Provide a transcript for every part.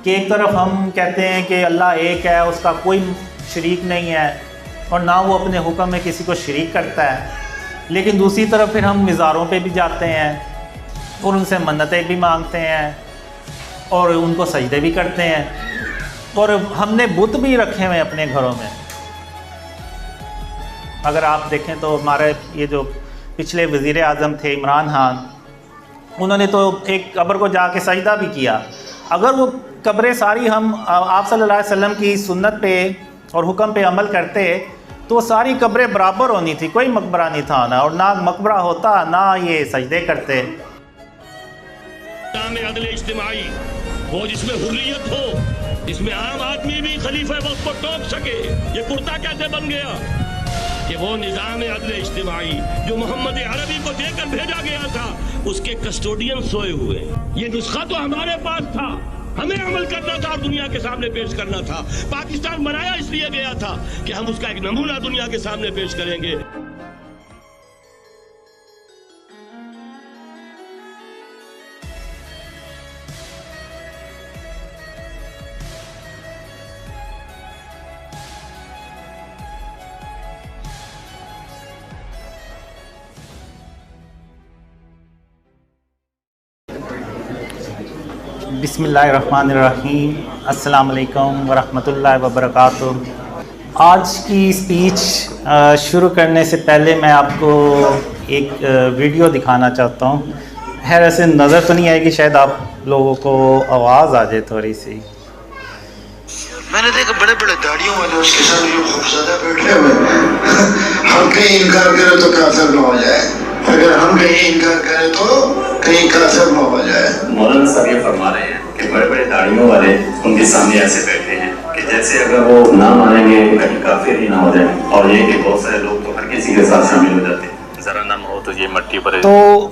کہ ایک طرف ہم کہتے ہیں کہ اللہ ایک ہے، اس کا کوئی شریک نہیں ہے اور نہ وہ اپنے حکم میں کسی کو شریک کرتا ہے، لیکن دوسری طرف پھر ہم مزاروں پہ بھی جاتے ہیں اور ان سے منتیں بھی مانگتے ہیں اور ان کو سجدے بھی کرتے ہیں، اور ہم نے بت بھی رکھے ہوئے اپنے گھروں میں۔ اگر آپ دیکھیں تو ہمارے یہ جو پچھلے وزیر اعظم تھے عمران خان، انہوں نے تو ایک قبر کو جا کے سجدہ بھی کیا۔ اگر وہ قبریں ساری ہم آپ صلی اللہ علیہ وسلم کی سنت پہ اور حکم پہ عمل کرتے تو ساری قبریں برابر ہونی تھی، کوئی مقبرہ نہیں تھا نا، اور نہ مقبرہ ہوتا نہ یہ سجدے کرتے۔ نظام عدل اجتماعی وہ جس میں حریت ہو، جس میں عام آدمی بھی خلیفہ وقت کو ٹوک سکے، یہ کرتا کیسے بن گیا؟ کہ وہ نظام عدل اجتماعی جو محمد عربی کو دے کر بھیجا گیا تھا، اس کے کسٹوڈین سوئے ہوئے۔ یہ نسخہ تو ہمارے پاس تھا، ہمیں عمل کرنا تھا اور دنیا کے سامنے پیش کرنا تھا۔ پاکستان بنایا اس لیے گیا تھا کہ ہم اس کا ایک نمونہ دنیا کے سامنے پیش کریں گے۔ بسم اللہ الرحمن الرحیم، السلام علیکم ورحمۃ اللہ وبرکاتہ۔ آج کی اسپیچ شروع کرنے سے پہلے میں آپ کو ایک ویڈیو دکھانا چاہتا ہوں۔ خیر ایسے نظر تو نہیں آئے گی، شاید آپ لوگوں کو آواز آ جائے تھوڑی سی۔ میں نے دیکھا بڑے بڑے داڑیوں والے اس کے ساتھ یہ خوفزدہ بیٹھے ہوئے، ہم کہیں انکار کریں تو کافر نہ ہو جائے، اگر ہم کہیں انکار کریں تو کہیں کافر نہ ہو جائے۔ مولانا صاحب یہ فرما رہے ہیں کہ بڑے بڑے داڑیوں والے ان کے سامنے ایسے بیٹھے ہیں کہ جیسے اگر وہ نہ مانیں گے کہیں کافر ہی نہ ہو جائے، اور یہ کہ بہت سارے لوگ تو ہر کسی کے ساتھ شامل ہو جاتے ہیں، ذرا نم ہو تو یہ مٹی پر تو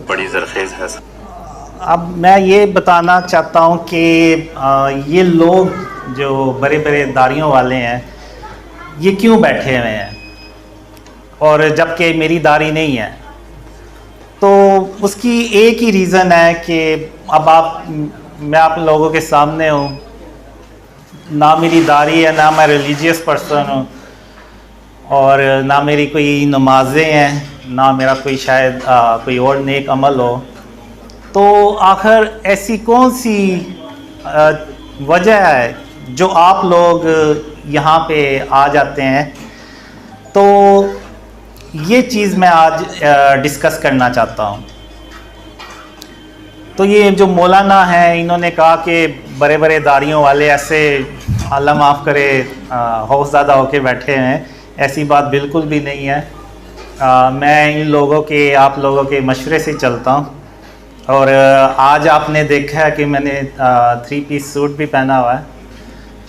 بڑی زرخیز ہے۔ اب میں یہ بتانا چاہتا ہوں کہ یہ لوگ جو بڑے بڑے داڑھیوں والے ہیں یہ کیوں بیٹھے ہوئے ہیں، اور جب کہ میری داڑھی نہیں ہے۔ تو اس کی ایک ہی ریزن ہے کہ اب میں آپ لوگوں کے سامنے ہوں، نہ میری داڑھی ہے، نہ میں ریلیجیس پرسن ہوں، اور نہ میری کوئی نمازیں ہیں، نہ میرا کوئی شاید کوئی اور نیک عمل ہو۔ تو آخر ایسی کون سی وجہ ہے جو آپ لوگ یہاں پہ آ جاتے ہیں؟ تو یہ چیز میں آج ڈسکس کرنا چاہتا ہوں۔ تو یہ جو مولانا ہیں انہوں نے کہا کہ بڑے بڑے داڑھیوں والے ایسے اللہ معاف کرے خوف زدہ ہو کے بیٹھے ہیں، ایسی بات بالکل بھی نہیں ہے۔ میں ان لوگوں کے آپ لوگوں کے مشورے سے چلتا ہوں، اور آج آپ نے دیکھا ہے کہ میں نے 3 پیس سوٹ بھی پہنا ہوا ہے۔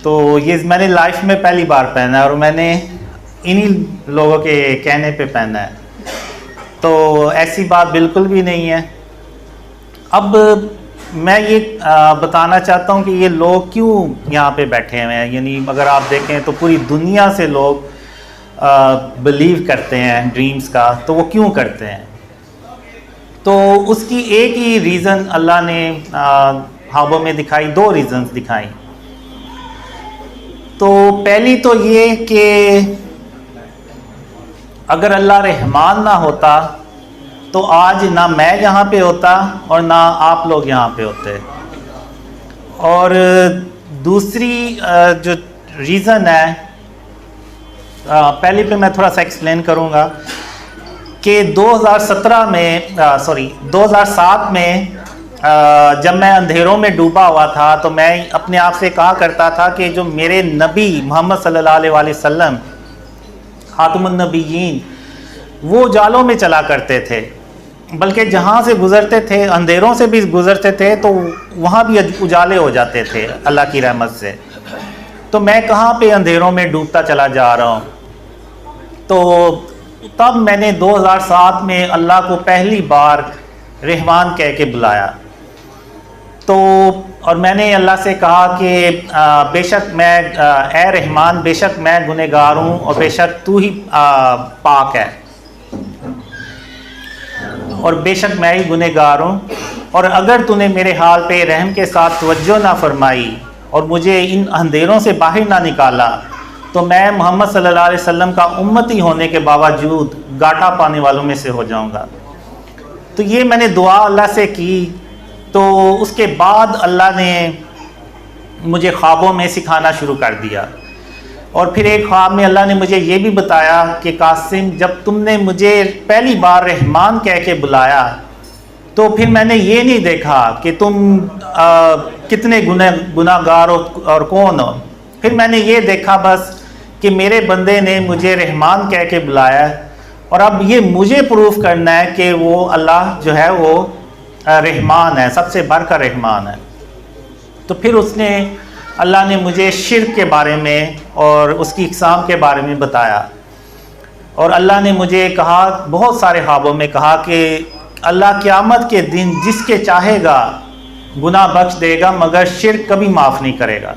تو یہ میں نے لائف میں پہلی بار پہنا ہے، اور میں نے انہی لوگوں کے کہنے پہ پہنا ہے، تو ایسی بات بالکل بھی نہیں ہے۔ اب میں یہ بتانا چاہتا ہوں کہ یہ لوگ کیوں یہاں پہ بیٹھے ہوئے ہیں، یعنی اگر آپ دیکھیں تو پوری دنیا سے لوگ بلیو کرتے ہیں ڈریمز کا، تو وہ کیوں کرتے ہیں؟ تو اس کی ایک ہی ریزن اللہ نے خوابوں میں دکھائی، 2 ریزنز دکھائیں۔ تو پہلی تو یہ کہ اگر اللہ رحمان نہ ہوتا تو آج نہ میں یہاں پہ ہوتا اور نہ آپ لوگ یہاں پہ ہوتے۔ اور دوسری جو ریزن ہے، پہلے پہ میں تھوڑا سا ایکسپلین کروں گا کہ 2007 میں جب میں اندھیروں میں ڈوبا ہوا تھا تو میں اپنے آپ سے کہا کرتا تھا کہ جو میرے نبی محمد صلی اللہ علیہ وسلم خاتم النبیین، وہ جالوں میں چلا کرتے تھے، بلکہ جہاں سے گزرتے تھے اندھیروں سے بھی گزرتے تھے تو وہاں بھی اجالے ہو جاتے تھے اللہ کی رحمت سے۔ تو میں کہاں پہ اندھیروں میں ڈوبتا چلا جا رہا ہوں؟ تو تب میں نے 2007 میں اللہ کو پہلی بار رحمان کہہ کے بلایا، تو اور میں نے اللہ سے کہا کہ بے شک میں اے رحمان، بے شک میں گنہگار ہوں اور بے شک تو ہی پاک ہے۔ اور بے شک میں ہی گنہگار ہوں، اور اگر تو نے میرے حال پہ رحم کے ساتھ توجہ نہ فرمائی اور مجھے ان اندھیروں سے باہر نہ نکالا تو میں محمد صلی اللہ علیہ وسلم کا امتی ہونے کے باوجود گھاٹا پانے والوں میں سے ہو جاؤں گا۔ تو یہ میں نے دعا اللہ سے کی، تو اس کے بعد اللہ نے مجھے خوابوں میں سکھانا شروع کر دیا، اور پھر ایک خواب میں اللہ نے مجھے یہ بھی بتایا کہ قاسم، جب تم نے مجھے پہلی بار رحمان کہہ کے بلایا تو پھر میں نے یہ نہیں دیکھا کہ تم کتنے گناہ گار ہو اور کون ہو، پھر میں نے یہ دیکھا بس کہ میرے بندے نے مجھے رحمان کہہ کے بلایا، اور اب یہ مجھے پروف کرنا ہے کہ وہ اللہ جو ہے وہ رحمان ہے، سب سے بڑھ کر رحمان ہے۔ تو پھر اللہ نے مجھے شرک کے بارے میں اور اس کی اقسام کے بارے میں بتایا، اور اللہ نے مجھے کہا، بہت سارے خوابوں میں کہا کہ اللہ قیامت کے دن جس کے چاہے گا گناہ بخش دے گا مگر شرک کبھی معاف نہیں کرے گا۔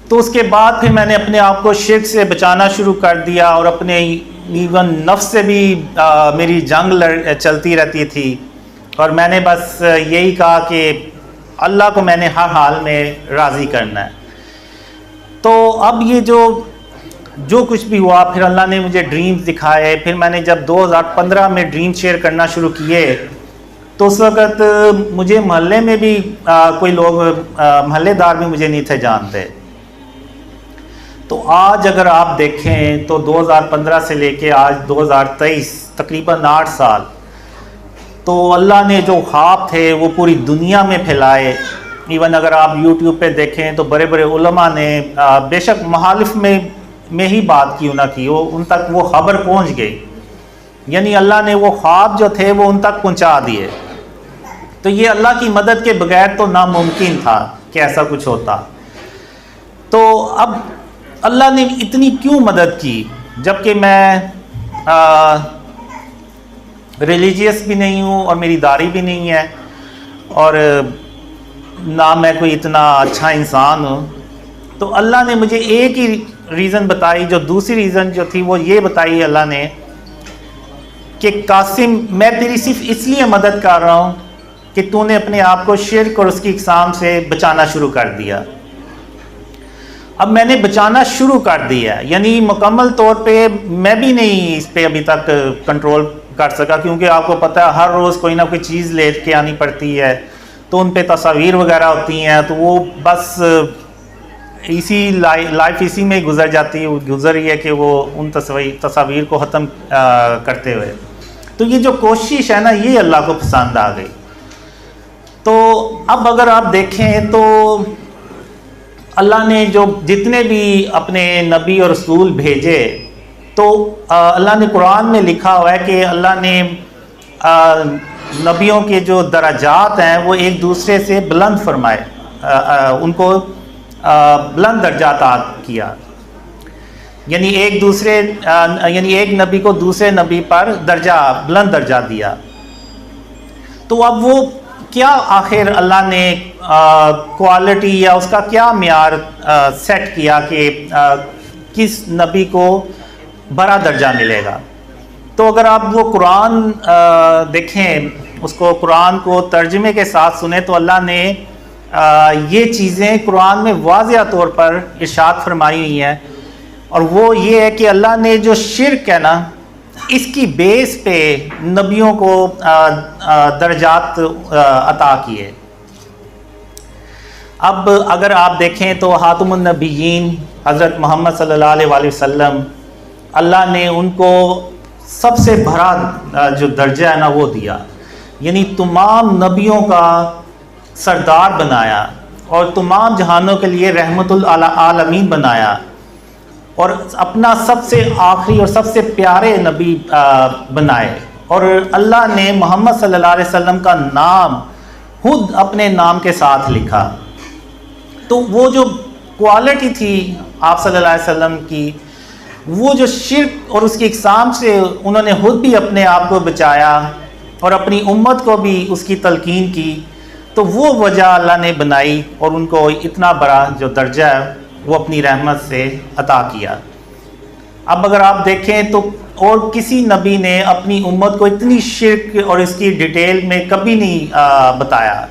تو اس کے بعد پھر میں نے اپنے آپ کو شرک سے بچانا شروع کر دیا، اور اپنے ایون نفس سے بھی میری جنگ چلتی رہتی تھی، اور میں نے بس یہی کہا کہ اللہ کو میں نے ہر حال میں راضی کرنا ہے۔ تو اب یہ جو کچھ بھی ہوا، پھر اللہ نے مجھے ڈریمز دکھائے، پھر میں نے جب 2015 میں ڈریم شیئر کرنا شروع کیے تو اس وقت مجھے محلے میں بھی کوئی لوگ محلے دار بھی مجھے نہیں تھے جانتے۔ تو آج اگر آپ دیکھیں تو 2015 سے لے کے آج 2023 تقریباً 8 سال، تو اللہ نے جو خواب تھے وہ پوری دنیا میں پھیلائے۔ ایون اگر آپ یوٹیوب پہ دیکھیں تو بڑے بڑے علماء نے بے شک مخالف میں ہی بات کی، ان تک وہ خبر پہنچ گئی، یعنی اللہ نے وہ خواب جو تھے وہ ان تک پہنچا دیے۔ تو یہ اللہ کی مدد کے بغیر تو ناممکن تھا کہ ایسا کچھ ہوتا۔ تو اب اللہ نے اتنی کیوں مدد کی، جبکہ میں ریلیجیس بھی نہیں ہوں اور میری داڑھی بھی نہیں ہے، اور نہ میں کوئی اتنا اچھا انسان ہوں۔ تو اللہ نے مجھے ایک ہی ریزن بتائی، جو دوسری ریزن جو تھی وہ یہ بتائی اللہ نے کہ قاسم، میں تیری صرف اس لیے مدد کر رہا ہوں کہ تو نے اپنے آپ کو شرک اور اس کی اقسام سے بچانا شروع کر دیا۔ اب میں نے بچانا شروع کر دیا، یعنی مکمل طور پہ میں بھی نہیں اس پہ ابھی تک کنٹرول کر سکا، کیونکہ آپ کو پتہ ہے ہر روز کوئی نہ کوئی چیز لے کے آنی پڑتی ہے، تو ان پہ تصاویر وغیرہ ہوتی ہیں، تو وہ بس اسی لائف اسی میں گزر جاتی ہے، گزر رہی ہے کہ وہ ان تصاویر کو ختم کرتے ہوئے۔ تو یہ جو کوشش ہے نا، یہ اللہ کو پسند آ گئی۔ تو اب اگر آپ دیکھیں تو اللہ نے جو جتنے بھی اپنے نبی اور رسول بھیجے، تو اللہ نے قرآن میں لکھا ہوا ہے کہ اللہ نے نبیوں کے جو درجات ہیں وہ ایک دوسرے سے بلند فرمائے، ان کو بلند درجات کیا، یعنی ایک نبی کو دوسرے نبی پر بلند درجہ دیا۔ تو اب وہ کیا آخر اللہ نے کوالٹی یا اس کا کیا معیار سیٹ کیا کہ کس نبی کو بڑا درجہ ملے گا؟ تو اگر آپ وہ قرآن دیکھیں، اس کو قرآن کو ترجمے کے ساتھ سنیں، تو اللہ نے یہ چیزیں قرآن میں واضح طور پر ارشاد فرمائی ہوئی ہیں، اور وہ یہ ہے کہ اللہ نے جو شرک ہے نا، اس کی بیس پہ نبیوں کو درجات عطا کیے۔ اب اگر آپ دیکھیں تو خاتم النبیین حضرت محمد صلی اللہ علیہ وآلہ وسلم، اللہ نے ان کو سب سے بڑا جو درجہ ہے نا وہ دیا، یعنی تمام نبیوں کا سردار بنایا، اور تمام جہانوں کے لیے رحمت للعالمین بنایا، اور اپنا سب سے آخری اور سب سے پیارے نبی بنائے، اور اللہ نے محمد صلی اللہ علیہ وسلم کا نام خود اپنے نام کے ساتھ لکھا۔ تو وہ جو کوالٹی تھی آپ صلی اللہ علیہ وسلم کی، وہ جو شرک اور اس کی اقسام سے انہوں نے خود بھی اپنے آپ کو بچایا اور اپنی امت کو بھی اس کی تلقین کی، تو وہ وجہ اللہ نے بنائی اور ان کو اتنا بڑا جو درجہ ہے وہ اپنی رحمت سے عطا کیا۔ اب اگر آپ دیکھیں تو اور کسی نبی نے اپنی امت کو اتنی شرک اور اس کی ڈیٹیل میں کبھی نہیں بتایا.